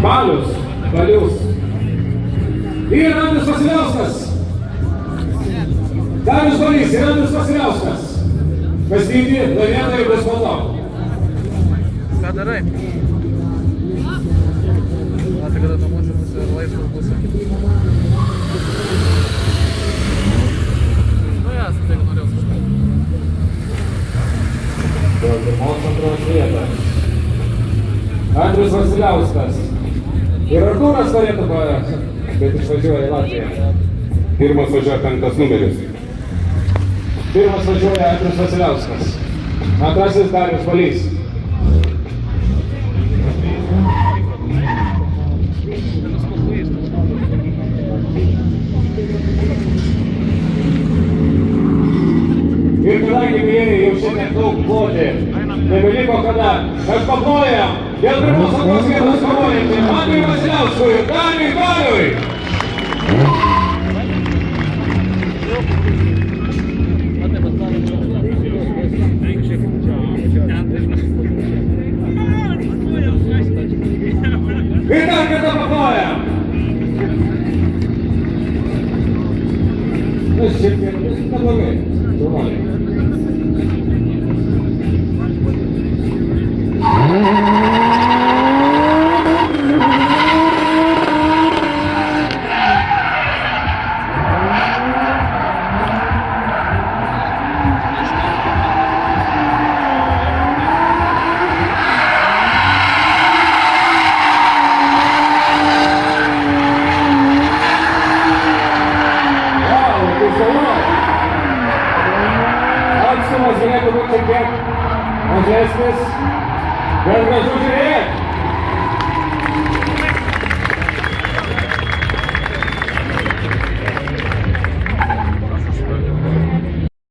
Balius. Ir Andrius Vasiliauskas. Darius Balys ir Andrius Vasiliauskas. Kastyti, laimėtojai bus po to. Ką darai? Tai kada namuose bus ir laisvas bus. Nu jas, tai norėjau sužinoti. Dėl pirmos antros vietos. Andrius Vasiliauskas. Ir Artūras norėtų, bet išvažiuoja į Latviją. Pirmas važiuoja 5 numeris. Pirmas važiuoja Andrius Vasiliauskas. Antrasis Darius Balys. Ir kadangi vėjai jau šiandien daug plotė, nebeliko kada. Aš paplojam dėl pirmos antros vietos kovojančių.